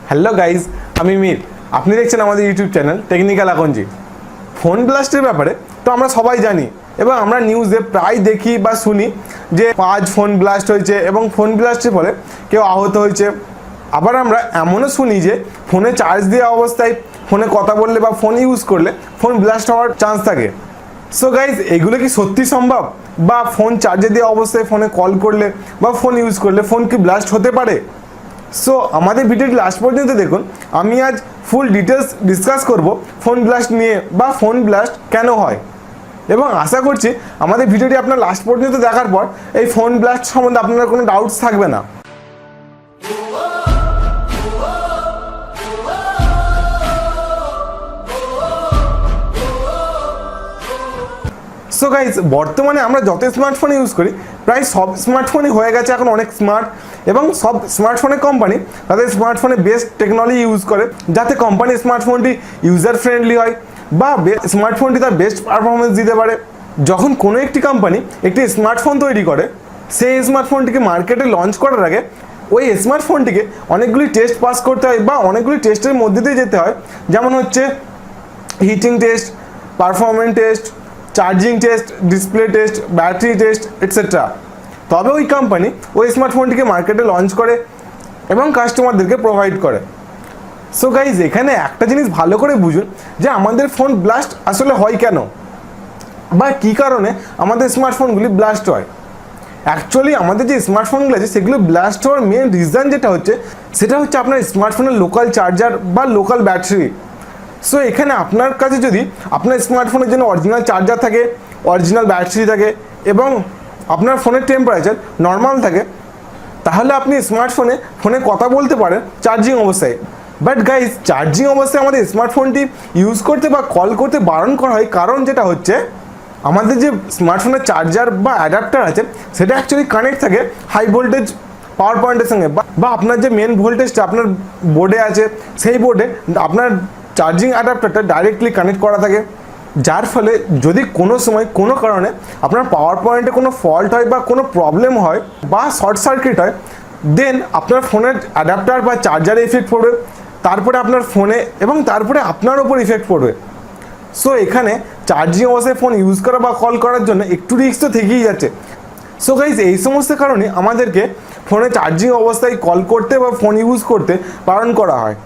Hello guys, আমি মীর। আপনি দেখছেন আমাদের ইউটিউব চ্যানেল টেকনিক্যাল আকঞ্জি। ফোন ব্লাস্টের ব্যাপারে তো আমরা সবাই জানি এবং আমরা নিউজে প্রায় দেখি বা শুনি যে আজ ফোন ব্লাস্ট হয়েছে এবং ফোন ব্লাস্টের ফলে কেউ আহত হয়েছে। আবার আমরা এমনও শুনি যে ফোনে চার্জ দেওয়া অবস্থায় ফোনে কথা বললে বা ফোন ইউজ করলে ফোন ব্লাস্ট হওয়ার চান্স থাকে। সো গাইজ, এগুলো কি সত্যি সম্ভব? বা ফোন চার্জে দেওয়া অবস্থায় ফোনে কল করলে বা ফোন ইউজ করলে ফোন কি ব্লাস্ট হতে পারে? সো আমাদের ভিডিওটি লাস্ট পর্যন্ত দেখুন। আমি আজ ফুল ডিটেলস ডিসকাস করব ফোন ব্লাস্ট নিয়ে বা ফোন ব্লাস্ট কেন হয়, এবং আশা করছি আমাদের ভিডিওটি আপনার লাস্ট পর্যন্ত দেখার পর এই ফোন ব্লাস্ট সম্বন্ধে আপনার কোনো ডাউটস থাকবে না। সো গাইজ, বর্তমানে আমরা যত স্মার্টফোন ইউজ করি প্রায় সব স্মার্টফোনই হয়ে গেছে এখন অনেক স্মার্ট, এবং সব স্মার্টফোনের কোম্পানি তাদের স্মার্টফোনে বেস্ট টেকনোলজি ইউজ করে যাতে কোম্পানির স্মার্টফোনটি ইউজার ফ্রেন্ডলি হয় বা স্মার্টফোনটি তার বেস্ট পারফরমেন্স দিতে পারে। যখন কোনো একটি কোম্পানি একটি স্মার্টফোন তৈরি করে, সেই স্মার্টফোনটিকে মার্কেটে লঞ্চ করার আগে ওই স্মার্টফোনটিকে অনেকগুলি টেস্ট পাস করতে হয় বা অনেকগুলি টেস্টের মধ্যে দিয়ে যেতে হয়, যেমন হচ্ছে heating test, performance test, charging test, display test, battery test etcetera. তবে ওই কোম্পানি ওই স্মার্টফোনটিকে মার্কেটে লঞ্চ করে এবং কাস্টমারদেরকে প্রোভাইড করে। সো গাইজ, এখানে একটা জিনিস ভালো করে বুঝুন যে আমাদের ফোন ব্লাস্ট আসলে হয় কেন বা কী কারণে আমাদের স্মার্টফোনগুলি ব্লাস্ট হয়। অ্যাকচুয়ালি আমাদের যে স্মার্টফোনগুলো আছে সেগুলো ব্লাস্ট হওয়ার মেন রিজন যেটা হচ্ছে সেটা হচ্ছে আপনার স্মার্টফোনের লোকাল চার্জার বা লোকাল ব্যাটারি। সো এখানে আপনার কাছে যদি আপনার স্মার্টফোনের জন্য অরিজিনাল চার্জার থাকে, অরিজিনাল ব্যাটারি থাকে এবং আপনার ফোনের টেম্পারেচার নর্মাল থাকে, তাহলে আপনি ফোনে কথা বলতে পারেন চার্জিং অবস্থায়। বাট গাইজ, চার্জিং অবস্থায় আমাদের স্মার্টফোনটি ইউজ করতে বা কল করতে বারণ করা হয়, কারণ যেটা হচ্ছে আমাদের যে স্মার্টফোনের চার্জার বা অ্যাডাপ্টার আছে সেটা অ্যাকচুয়ালি কানেক্ট থাকে হাই ভোল্টেজ পাওয়ার পয়েন্টের সঙ্গে, বা আপনার যে মেন ভোল্টেজটা আপনার বোর্ডে আছে সেই বোর্ডে আপনার চার্জিং অ্যাডাপ্টারটা ডাইরেক্টলি কানেক্ট করা থাকে। যার ফলে যদি কোনো সময় কোনো কারণে আপনার পাওয়ার পয়েন্টে কোনো ফল্ট হয় বা কোনো প্রবলেম হয় বা শর্ট সার্কিট হয়, দেন আপনার ফোনের অ্যাডাপ্টার বা চার্জারে ইফেক্ট পড়বে, তারপরে আপনার ফোনে এবং তারপরে আপনার ওপর ইফেক্ট পড়বে। সো এখানে চার্জিং অবস্থায় ফোন ইউজ করা বা কল করার জন্য একটু রিস্ক তো থেকেই যাচ্ছে। সো গাইজ, এই সমস্ত কারণে আমাদেরকে ফোনে চার্জিং অবস্থায় কল করতে বা ফোন ইউজ করতে বারণ করা হয়।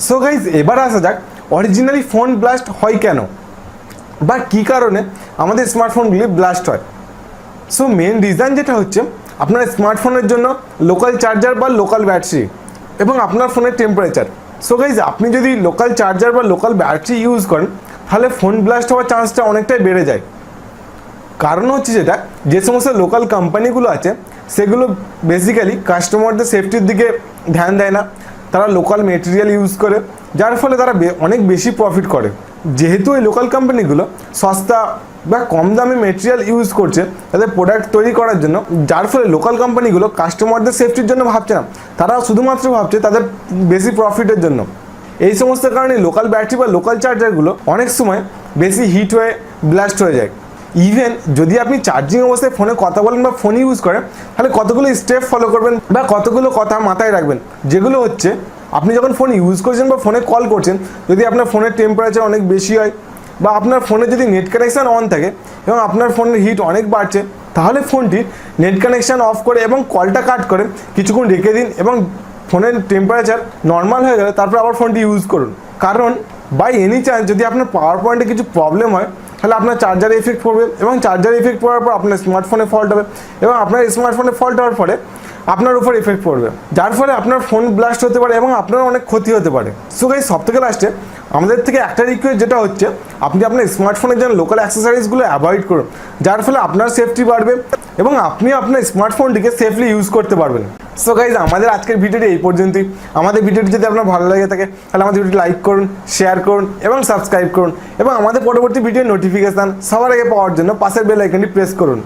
সো গাইজ, এবার আসা যাক অরিজিনালি ফোন ব্লাস্ট হয় কেন বা কী কারণে আমাদের স্মার্টফোনগুলি ব্লাস্ট হয়। সো মেন রিজন যেটা হচ্ছে আপনার স্মার্টফোনের জন্য লোকাল চার্জার বা লোকাল ব্যাটারি এবং আপনার ফোনের টেম্পারেচার। সো গাইজ, আপনি যদি লোকাল চার্জার বা লোকাল ব্যাটারি ইউজ করেন তাহলে ফোন ব্লাস্ট হওয়ার চান্সটা অনেকটাই বেড়ে যায়। কারণ হচ্ছে যেটা, যে সমস্ত লোকাল কোম্পানিগুলো আছে সেগুলো বেসিক্যালি কাস্টমারদের সেফটির দিকে ধ্যান দেয় না, তারা লোকাল মেটেরিয়াল ইউজ করে, যার ফলে তারা অনেক বেশি প্রফিট করে। যেহেতু এই লোকাল কোম্পানিগুলো সস্তা বা কম দামে মেটেরিয়াল ইউজ করছে তাদের প্রোডাক্ট তৈরি করার জন্য, যার ফলে লোকাল কোম্পানিগুলো কাস্টমারদের সেফটির জন্য ভাবছে না, তারা শুধুমাত্র ভাবছে তাদের বেশি প্রফিটের জন্য। এই সমস্ত কারণে লোকাল ব্যাটারি বা লোকাল চার্জারগুলো অনেক সময় বেশি হিট হয়ে ব্লাস্ট হয়ে যায়। ইভেন যদি আপনি চার্জিং অবস্থায় ফোনে কথা বলেন বা ফোন ইউজ করেন, তাহলে কতগুলো স্টেপ ফলো করবেন বা কতগুলো কথা মাথায় রাখবেন, যেগুলো হচ্ছে আপনি যখন ফোন ইউজ করছেন বা ফোনে কল করছেন, যদি আপনার ফোনের টেম্পারেচার অনেক বেশি হয় বা আপনার ফোনে যদি নেট কানেকশান অন থাকে এবং আপনার ফোনের হিট অনেক বাড়ছে, তাহলে ফোনটি নেট কানেকশান অফ করে এবং কলটা কাট করে কিছুক্ষণ রেখে দিন এবং ফোনের টেম্পারেচার নর্মাল হয়ে গেলে তারপর আবার ফোনটি ইউজ করুন। কারণ বাই এনি চান্স যদি আপনার পাওয়ার পয়েন্টে কিছু প্রবলেম হয় তাহলে আপনার চার্জারে এফেক্ট পড়বে এবং চার্জারে এফেক্ট পড়ার পর আপনার স্মার্টফোনে ফল্ট হবে এবং আপনার স্মার্টফোনে ফল্ট হওয়ার ফলে আপনার উপর এফেক্ট পড়বে, যার ফলে আপনার ফোন ব্লাস্ট হতে পারে এবং আপনার অনেক ক্ষতি হতে পারে। সো গাইস, সব থেকে লাস্টে আমাদের থেকে একটা রিকোয়েস্ট যেটা হচ্ছে আপনি আপনার স্মার্টফোনের জন্য লোকাল অ্যাক্সেসরিজগুলো অ্যাভয়েড করুন, যার ফলে আপনার সেফটি বাড়বে এবং আপনি আপনার স্মার্টফোনটিকে সেফলি ইউজ করতে পারবেন। সো গাইজ, আমাদের আজকের ভিডিওটি এই পর্যন্তই। আমাদের ভিডিওটি যদি আপনার ভালো লাগে থাকে তাহলে আমাদের ভিডিওটি লাইক করুন, শেয়ার করুন এবং সাবস্ক্রাইব করুন, এবং আমাদের পরবর্তী ভিডিওর নোটিফিকেশান সবার আগে পাওয়ার জন্য পাশের বেল আইকনটি প্রেস করুন।